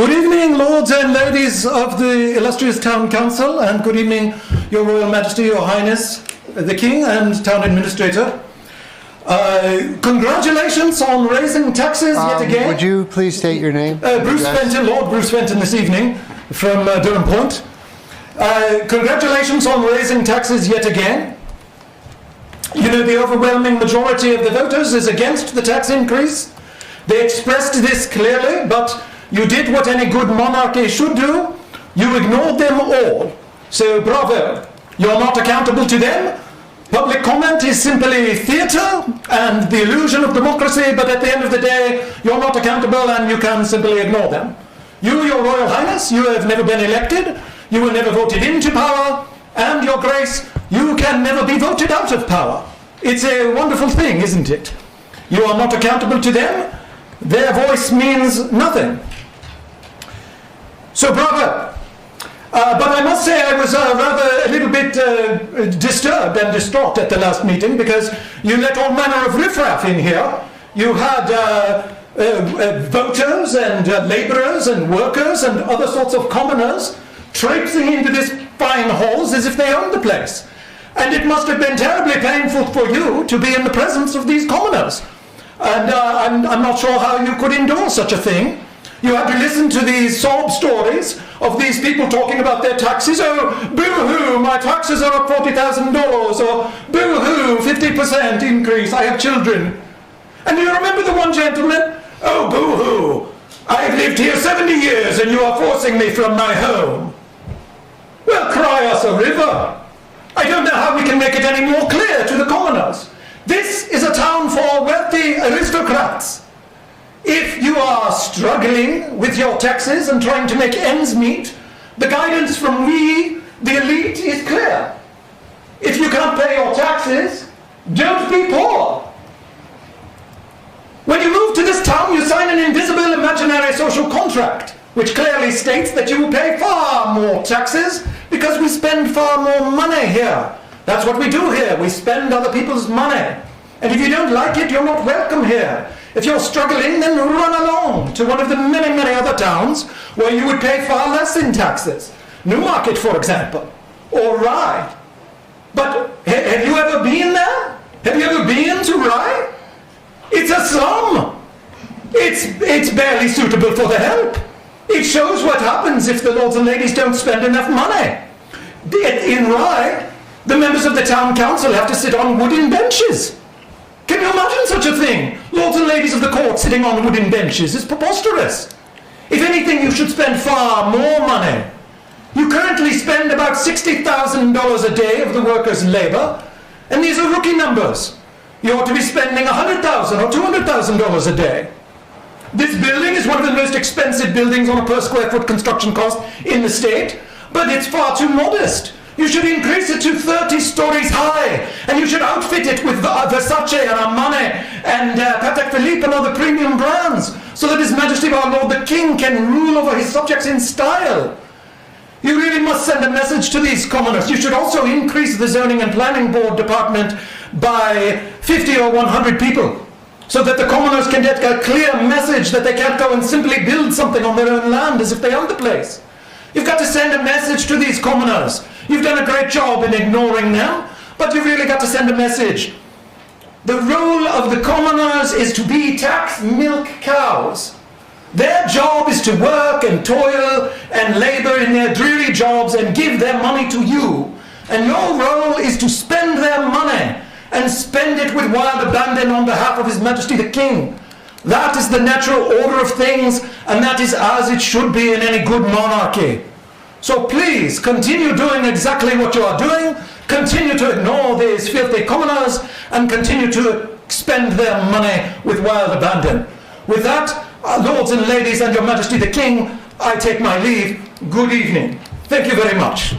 Good evening, lords and ladies of the illustrious Town Council, and good evening, Your Royal Majesty, Your Highness, the King and Town Administrator. Congratulations on raising taxes yet again. Would you please state your name? Bruce Fenton, Lord Bruce Fenton this evening from Durham Point. Congratulations on raising taxes yet again. You know, the overwhelming majority of the voters is against the tax increase. They expressed this clearly, but you did what any good monarchy should do. You ignored them all. So bravo. You're not accountable to them. Public comment is simply theatre and the illusion of democracy, but at the end of the day, you're not accountable and you can simply ignore them. You, Your Royal Highness, you have never been elected, you were never voted into power, and Your Grace, you can never be voted out of power. It's a wonderful thing, isn't it? You are not accountable to them. Their voice means nothing. So bravo. But I must say I was rather a little bit disturbed and distraught at the last meeting because you let all manner of riffraff in here. You had voters and labourers and workers and other sorts of commoners traipsing into this fine halls as if they owned the place. And it must have been terribly painful for you to be in the presence of these commoners. And I'm not sure how you could endure such a thing. You had to listen to these sob stories of these people talking about their taxes. Oh, boo-hoo, my taxes are up $40,000. Or boo-hoo, 50% increase, I have children. And do you remember the one gentleman? Oh, boo-hoo, I have lived here 70 years and you are forcing me from my home. Well, cry us a river. I don't know how we can make it any more clear to the commoners. This is a town for wealthy aristocrats. If you are struggling with your taxes and trying to make ends meet, the guidance from we, the elite, is clear. If you can't pay your taxes, don't be poor. When you move to this town, you sign an invisible imaginary social contract, which clearly states that you will pay far more taxes because we spend far more money here. That's what we do here. We spend other people's money. And if you don't like it, you're not welcome here. If you're struggling, then run along to one of the many, many other towns where you would pay far less in taxes. Newmarket, for example, or Rye. But have you ever been there? Have you ever been to Rye? It's a slum. It's barely suitable for the help. It shows what happens if the lords and ladies don't spend enough money. In Rye, the members of the town council have to sit on wooden benches. Can you imagine such a thing? Lords and ladies of the court sitting on wooden benches is preposterous. If anything, you should spend far more money. You currently spend about $60,000 a day of the workers' labour, and these are rookie numbers. You ought to be spending $100,000 or $200,000 a day. This building is one of the most expensive buildings on a per square foot construction cost in the state, but it's far too modest. You should increase it to 30 stories high, and you should outfit it with Versace and Armani and Patek Philippe and other premium brands, so that His Majesty our Lord the King can rule over his subjects in style. You really must send a message to these commoners. You should also increase the Zoning and Planning Board department by 50 or 100 people, so that the commoners can get a clear message that they can't go and simply build something on their own land as if they own the place. You've got to send a message to these commoners. You've done a great job in ignoring them, but you've really got to send a message. The role of the commoners is to be tax milk cows. Their job is to work and toil and labour in their dreary jobs and give their money to you. And your role is to spend their money and spend it with wild abandon on behalf of His Majesty the King. That is the natural order of things, and that is as it should be in any good monarchy. So please, continue doing exactly what you are doing, continue to ignore these filthy commoners, and continue to spend their money with wild abandon. With that, lords and ladies and Your Majesty the King, I take my leave. Good evening. Thank you very much.